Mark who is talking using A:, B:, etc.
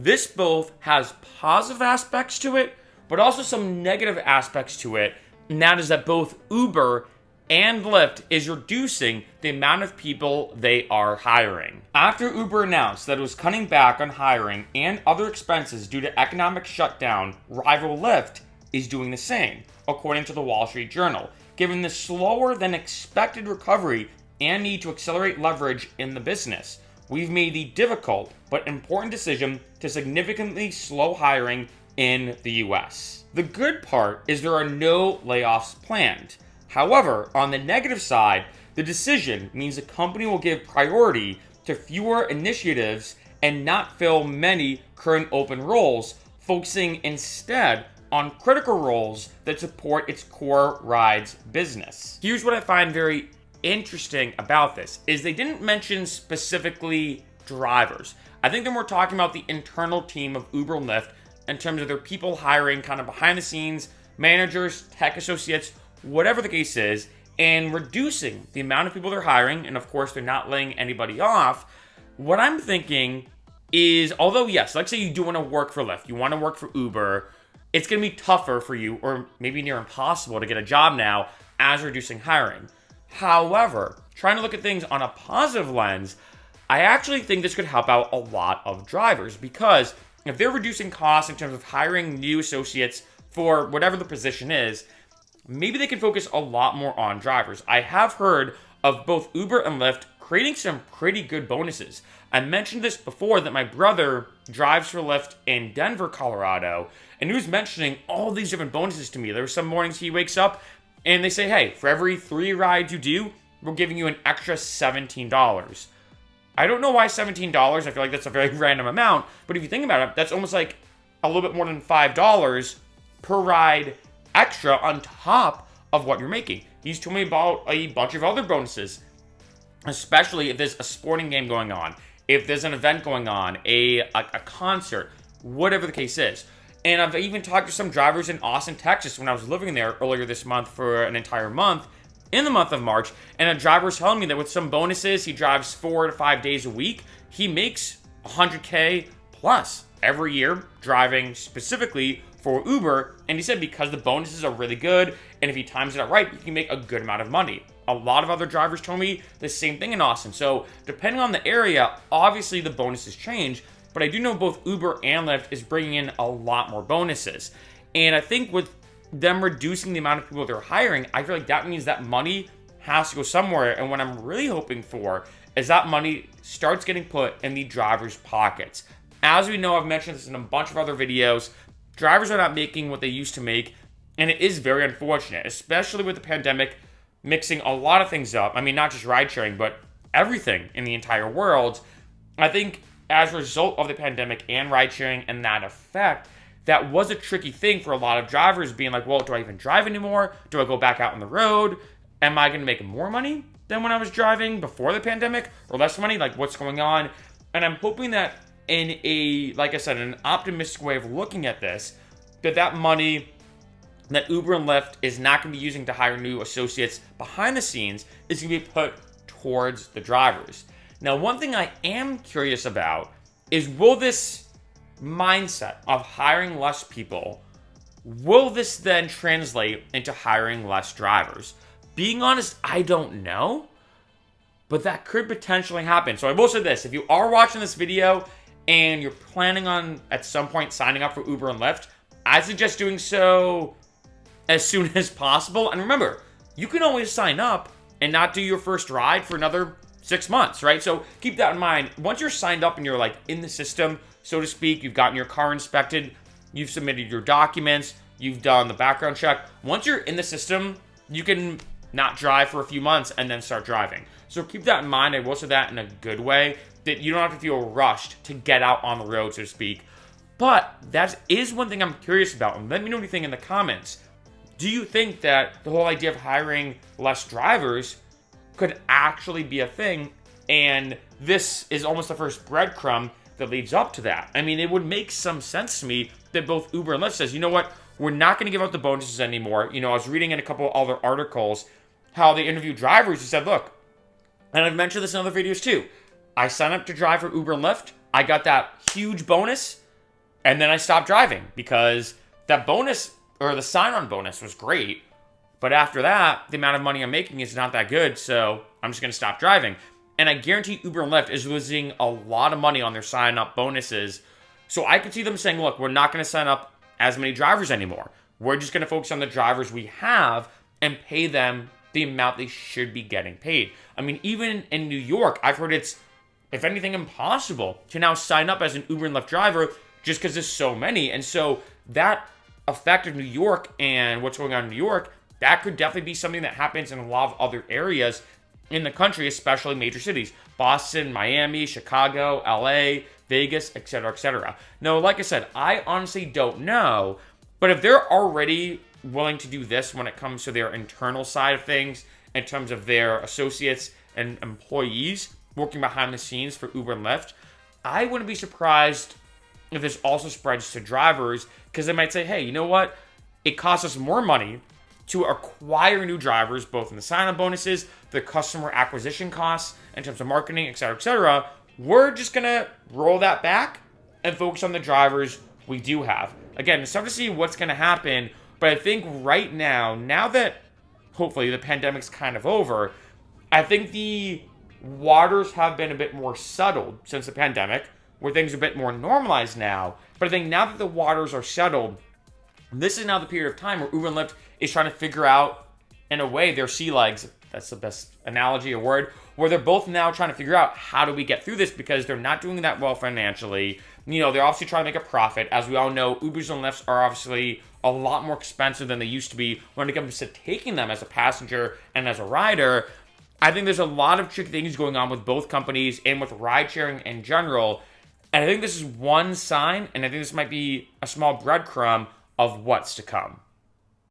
A: This both has positive aspects to it, but also some negative aspects to it, and that is that both Uber and Lyft is reducing the amount of people they are hiring. After Uber announced that it was cutting back on hiring and other expenses due to economic shutdown, rival Lyft is doing the same, according to the Wall Street Journal, given the slower than expected recovery and need to accelerate leverage in the business. We've made the difficult but important decision to significantly slow hiring in the US. The good part is there are no layoffs planned. However, on the negative side, the decision means the company will give priority to fewer initiatives and not fill many current open roles, focusing instead on critical roles that support its core rides business. Here's what I find very interesting about this, is they didn't mention specifically drivers. I think they're more talking about the internal team of Uber and Lyft in terms of their people hiring kind of behind the scenes, managers, tech associates, whatever the case is, and reducing the amount of people they're hiring, and of course they're not laying anybody off. What I'm thinking is, although yes, let's say you do want to work for Lyft, you want to work for Uber, it's going to be tougher for you, or maybe near impossible to get a job now as reducing hiring. However, trying to look at things on a positive lens, I actually think this could help out a lot of drivers, because if they're reducing costs in terms of hiring new associates for whatever the position is, maybe they can focus a lot more on drivers. I have heard of both Uber and Lyft creating some pretty good bonuses. I mentioned this before that my brother drives for Lyft in Denver, Colorado, and he was mentioning all these different bonuses to me. There were some mornings he wakes up and they say, hey, for every 3 rides you do, we're giving you an extra $17. I don't know why $17. I feel like that's a very random amount, but if you think about it, that's almost like a little bit more than $5 per ride extra on top of what you're making. He's told me about a bunch of other bonuses, especially if there's a sporting game going on, if there's an event going on, a concert, whatever the case is. And I've even talked to some drivers in Austin, Texas when I was living there earlier this month for an entire month, in the month of March, and a driver was telling me that with some bonuses, he drives 4 to 5 days a week, he makes $100K plus every year driving specifically for Uber, and he said because the bonuses are really good, and if he times it out right, he can make a good amount of money. A lot of other drivers told me the same thing in Austin. So depending on the area, obviously the bonuses change, but I do know both Uber and Lyft is bringing in a lot more bonuses. And I think with them reducing the amount of people they're hiring, I feel like that means that money has to go somewhere. And what I'm really hoping for is that money starts getting put in the drivers' pockets. As we know, I've mentioned this in a bunch of other videos, drivers are not making what they used to make, and it is very unfortunate, especially with the pandemic mixing a lot of things up. I mean, not just ride sharing, but everything in the entire world. I think as a result of the pandemic and ride sharing and that effect, that was a tricky thing for a lot of drivers, being like, well, do I even drive anymore? Do I go back out on the road? Am I going to make more money than when I was driving before the pandemic, or less money? Like, what's going on? And I'm hoping that in a, like I said, an optimistic way of looking at this, that money that Uber and Lyft is not going to be using to hire new associates behind the scenes is going to be put towards the drivers. Now, one thing I am curious about is, will this mindset of hiring less people, will this then translate into hiring less drivers? Being honest, I don't know, but that could potentially happen. So I will say this, if you are watching this video and you're planning on at some point signing up for Uber and Lyft, I suggest doing so as soon as possible. And remember, you can always sign up and not do your first ride for another 6 months, right? So keep that in mind. Once you're signed up and you're like in the system, so to speak, you've gotten your car inspected, you've submitted your documents, you've done the background check. Once you're in the system, you can not drive for a few months and then start driving. So keep that in mind. I will say that in a good way, that you don't have to feel rushed to get out on the road, so to speak. But that is one thing I'm curious about. And let me know what you think in the comments. Do you think that the whole idea of hiring less drivers could actually be a thing? And this is almost the first breadcrumb that leads up to that. I mean, it would make some sense to me that both Uber and Lyft says, you know what, we're not going to give out the bonuses anymore. You know, I was reading in a couple other articles how they interviewed drivers who said, look, and I've mentioned this in other videos too, I signed up to drive for Uber and Lyft. I got that huge bonus. And then I stopped driving because that bonus or the sign-on bonus was great. But after that, the amount of money I'm making is not that good. So I'm just going to stop driving. And I guarantee Uber and Lyft is losing a lot of money on their sign-up bonuses. So I could see them saying, look, we're not going to sign up as many drivers anymore. We're just going to focus on the drivers we have and pay them the amount they should be getting paid. I mean, even in New York, I've heard it's, if anything, impossible to now sign up as an Uber and Lyft driver just because there's so many. And so that effect of New York and what's going on in New York, that could definitely be something that happens in a lot of other areas in the country, especially major cities. Boston, Miami, Chicago, LA, Vegas, etc., etc. Now, like I said, I honestly don't know, but if they're already willing to do this when it comes to their internal side of things, in terms of their associates and employees working behind the scenes for Uber and Lyft, I wouldn't be surprised if this also spreads to drivers, because they might say, hey, you know what? It costs us more money to acquire new drivers, both in the sign-up bonuses, the customer acquisition costs, in terms of marketing, etc., etc. We're just going to roll that back and focus on the drivers we do have. Again, it's tough to see what's going to happen, but I think right now that hopefully the pandemic's kind of over, I think the waters have been a bit more settled since the pandemic, where things are a bit more normalized now. But I think now that the waters are settled, this is now the period of time where Uber and Lyft is trying to figure out, in a way, their sea legs. That's the best analogy, a word, where they're both now trying to figure out how do we get through this, because they're not doing that well financially. You know, they're obviously trying to make a profit. As we all know, Ubers and Lyfts are obviously a lot more expensive than they used to be when it comes to taking them as a passenger and as a rider. I think there's a lot of tricky things going on with both companies and with ride sharing in general. And I think this is one sign, and I think this might be a small breadcrumb of what's to come.